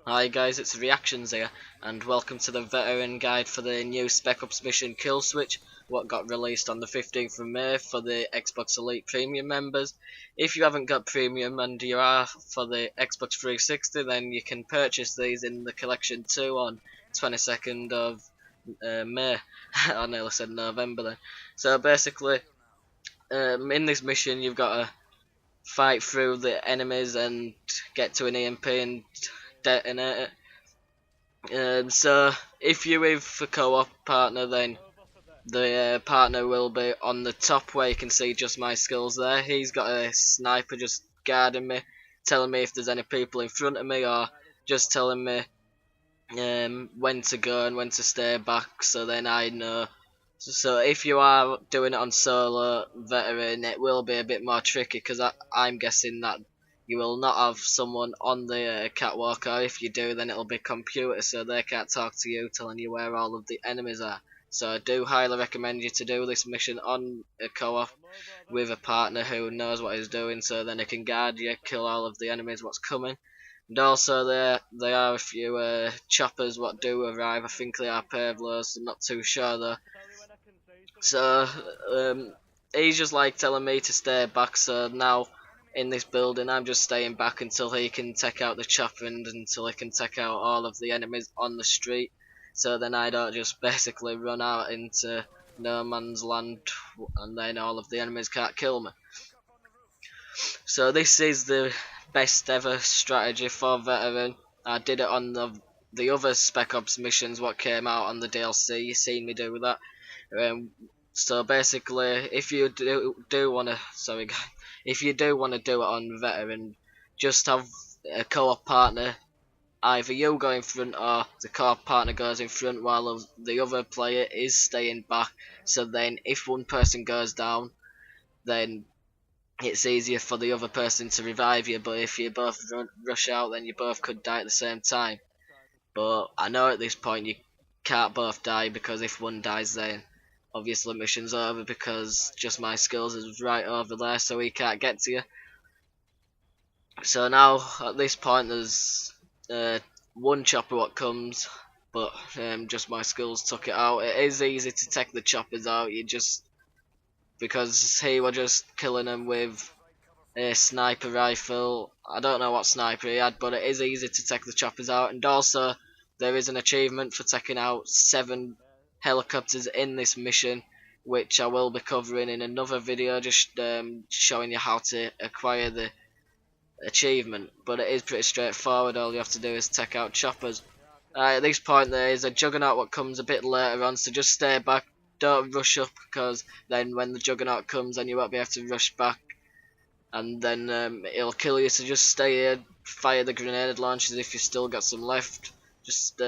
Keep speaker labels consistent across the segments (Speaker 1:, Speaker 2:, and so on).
Speaker 1: Hi guys, it's Reactions here, and welcome to the veteran guide for the new Spec Ops mission Kill Switch, what got released on the 15th of May for the Xbox Elite Premium members. If you haven't got Premium and you are for the Xbox 360, then you can purchase these in the Collection 2 on 22nd of May. I nearly said November then. So basically, in this mission you've got to fight through the enemies and get to an EMP and detonate it. So if you're with a co-op partner, then the partner will be on the top where you can see just my skills there. He's got a sniper just guarding me, telling me if there's any people in front of me, or just telling me when to go and when to stay back, so then I know. So if you are doing it on solo veteran, it will be a bit more tricky, because I'm guessing that you will not have someone on the catwalk, or if you do, then it'll be computer, so they can't talk to you telling you where all of the enemies are. So I do highly recommend you to do this mission on a co-op with a partner who knows what he's doing, so then he can guard you, kill all of the enemies what's coming. And also there are a few choppers what do arrive. I think they are Pavlos, I'm not too sure though. So he's just like telling me to stay back, so now in this building I'm just staying back until he can take out the chopper and until he can take out all of the enemies on the street, so then I don't just basically run out into no man's land and then all of the enemies can't kill me. So this is the best ever strategy for veteran. I did it on the other Spec Ops missions what came out on the DLC. You seen me do that. So basically, if you do wanna, sorry guys, if you do wanna do it on veteran, just have a co-op partner. Either you go in front or the co-op partner goes in front while the other player is staying back. So then, if one person goes down, then it's easier for the other person to revive you, but if you both rush out, then you both could die at the same time. But I know at this point you can't both die, because if one dies, then obviously mission's over, because just my skills is right over there, so he can't get to you. So now at this point there's one chopper what comes, but just my skills took it out. It is easy to take the choppers out, you just, because he was just killing them with a sniper rifle. I don't know what sniper he had, but it is easy to take the choppers out. And also there is an achievement for taking out 7 helicopters in this mission, which I will be covering in another video, just showing you how to acquire the achievement. But it is pretty straightforward, all you have to do is take out choppers. At this point there is a juggernaut what comes a bit later on, so just stay back, don't rush up, because then when the juggernaut comes then you won't be able to rush back, and then it'll kill you. So just stay here, fire the grenade launchers if you've still got some left. Just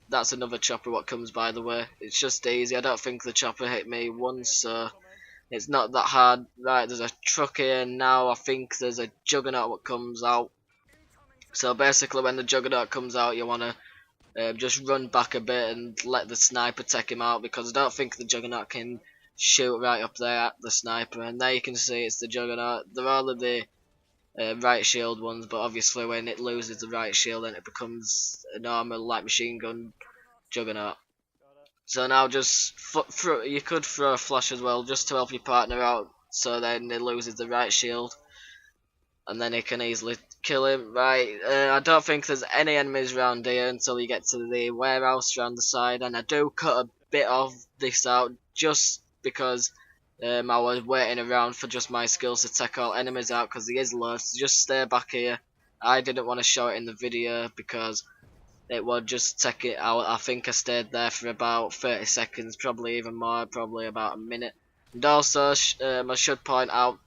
Speaker 1: that's another chopper what comes, by the way. It's just easy. I don't think the chopper hit me once, so it's not that hard. Right, there's a truck here now. I think there's a juggernaut what comes out. So basically when the juggernaut comes out, you want to just run back a bit and let the sniper take him out, because I don't think the juggernaut can shoot right up there at the sniper. And there you can see it's the juggernaut. They're all of the right shield ones, but obviously when it loses the right shield then it becomes a normal light machine gun juggernaut. So now just you could throw a flash as well, just to help your partner out, so then it loses the right shield and then it can easily kill him. Right, I don't think there's any enemies around here until you get to the warehouse around the side, and I do cut a bit of this out just because I was waiting around for just my skills to take all enemies out, because he is low. So just stay back here. I didn't want to show it in the video because it would just take it out. I think I stayed there for about 30 seconds, probably even more, probably about a minute. And also I should point out,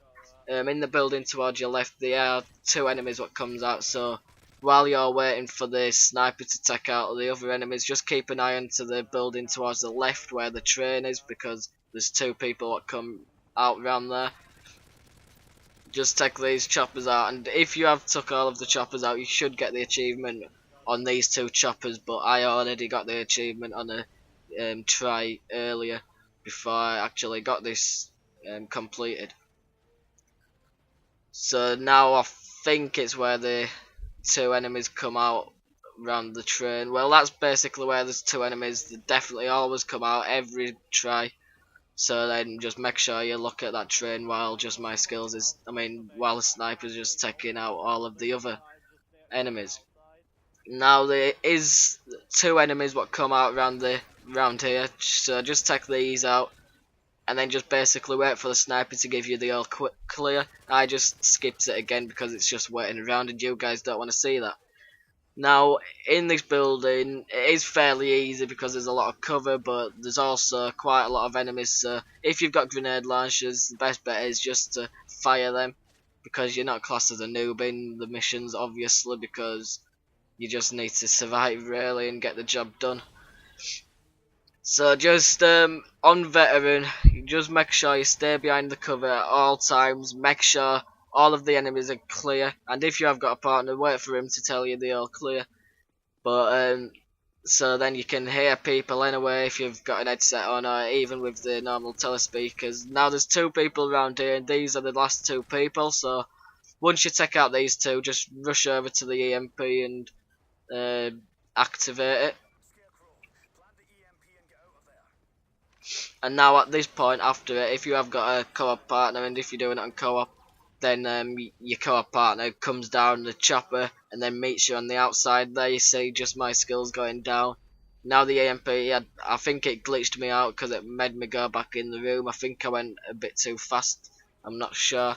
Speaker 1: in the building towards your left there are 2 enemies what comes out, so while you're waiting for the sniper to take out the other enemies, just keep an eye onto the building towards the left where the train is, because there's 2 people what come out around there. Just take these choppers out, and if you have took all of the choppers out, you should get the achievement on these 2 choppers, but I already got the achievement on a try earlier before I actually got this completed. So now I think it's where the 2 enemies come out around the train. Well, that's basically where there's two enemies that definitely always come out every try. So then just make sure you look at that train while just my skills is, while the sniper's just taking out all of the other enemies. Now there is two enemies what come out round here, so just take these out and then just basically wait for the sniper to give you the all quick clear. I just skipped it again because it's just waiting around and you guys don't want to see that. Now in this building it is fairly easy because there's a lot of cover, but there's also quite a lot of enemies, so if you've got grenade launchers the best bet is just to fire them, because you're not classed as a noob in the missions obviously, because you just need to survive really and get the job done. So just on veteran, just make sure you stay behind the cover at all times. Make sure all of the enemies are clear, and if you have got a partner, wait for him to tell you they're all clear. But so then you can hear people anyway if you've got an headset on, or even with the normal telespeakers. Now there's two people around here, and these are the last two people. So once you take out these two, just rush over to the EMP and activate it. And now at this point after it, if you have got a co-op partner, and if you're doing it on co-op, then your co-op partner comes down the chopper and then meets you on the outside. There you see just my skills going down. Now the AMP, I think it glitched me out because it made me go back in the room. I think I went a bit too fast, I'm not sure.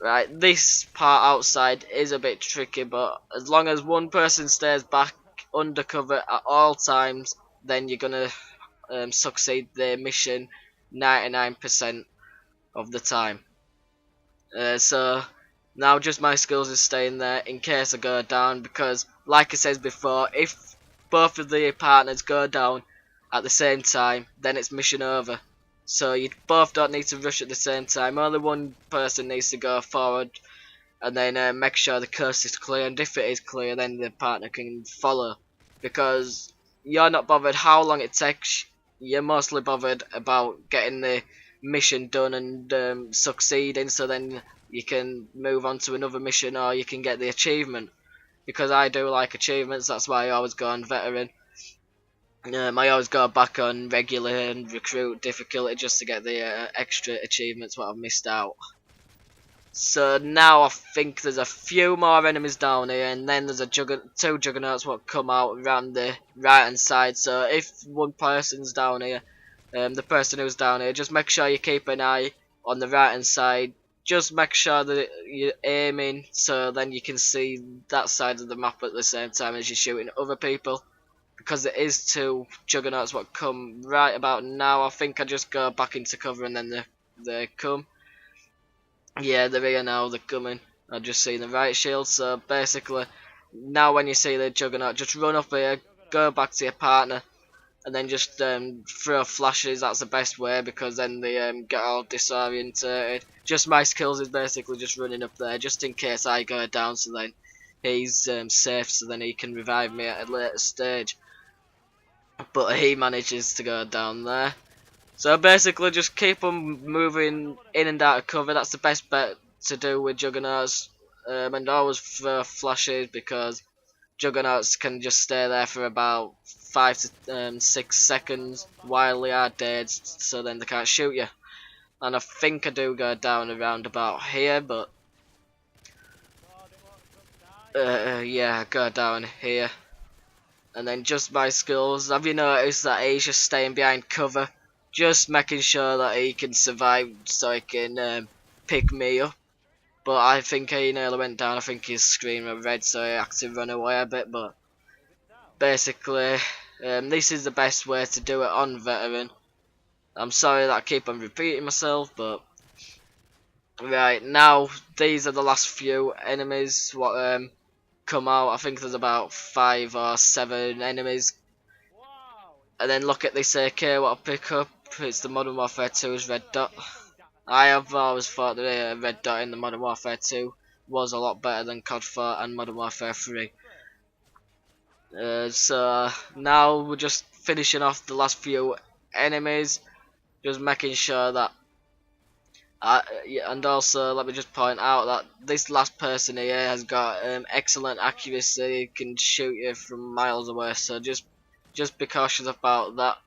Speaker 1: Right, this part outside is a bit tricky, but as long as one person stays back undercover at all times, then you're gonna succeed the mission 99% of the time. So now just my skills is staying there in case I go down, because like I said before, if both of the partners go down at the same time, then it's mission over. So you both don't need to rush at the same time, only one person needs to go forward and then make sure the coast is clear, and if it is clear then the partner can follow, because you're not bothered how long it takes, you're mostly bothered about getting the mission done and succeeding, so then you can move on to another mission or you can get the achievement, because I do like achievements. That's why I always go on veteran. I always go back on regular and recruit difficulty just to get the extra achievements what I've missed out. So now I think there's a few more enemies down here, and then there's two juggernauts what come out around the right hand side. So if one person's down here, the person who's down here, just make sure you keep an eye on the right hand side. Just make sure that you're aiming, so then you can see that side of the map at the same time as you're shooting other people, because it is two juggernauts what come right about now. I think I just go back into cover and then they come. Yeah, they're here now, they're coming. I've just seen the right shield, so basically now when you see the juggernaut, just run up here, go back to your partner, and then just throw flashes. That's the best way, because then they get all disorientated. Just my skills is basically just running up there just in case I go down, so then he's safe, so then he can revive me at a later stage. But he manages to go down there. So basically just keep on moving in and out of cover. That's the best bet to do with juggernauts, and always throw flashes, because juggernauts can just stay there for about 5 to 6 seconds while they are dead, so then they can't shoot you. And I think I do go down around about here, but yeah, I go down here. And then just my skills, have you noticed that he's just staying behind cover, just making sure that he can survive so he can pick me up. But I think he nearly went down. I think his screen was red, so he had to run away a bit. But basically, this is the best way to do it on veteran. I'm sorry that I keep on repeating myself, but right now these are the last few enemies what come out. I think there's about 5 or 7 enemies. And then look at this AK what I pick up. It's the Modern Warfare 2's red dot. I have always thought that a red dot in the Modern Warfare 2 was a lot better than COD 4 and Modern Warfare 3. So now we're just finishing off the last few enemies, just making sure that Yeah, and also let me just point out that this last person here has got excellent accuracy. He can shoot you from miles away. So just be cautious about that.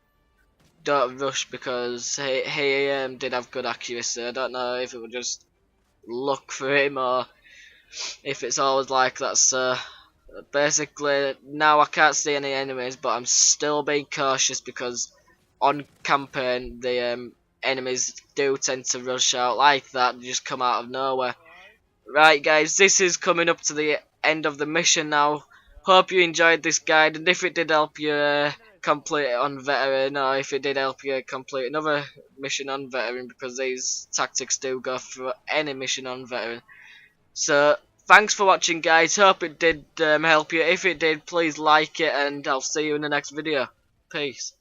Speaker 1: Don't rush because he did have good accuracy. I don't know if it was just luck for him or if it's always like that. So basically now I can't see any enemies, but I'm still being cautious because on campaign the enemies do tend to rush out like that, just come out of nowhere. Right guys, this is coming up to the end of the mission now. Hope you enjoyed this guide, and if it did help you complete it on veteran, or if it did help you complete another mission on veteran, because these tactics do go for any mission on veteran. So thanks for watching guys, hope it did help you. If it did, please like it, and I'll see you in the next video. Peace.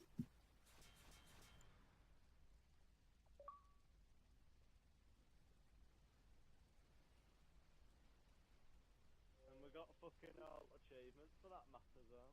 Speaker 2: And we got fucking all achievements for that map as well.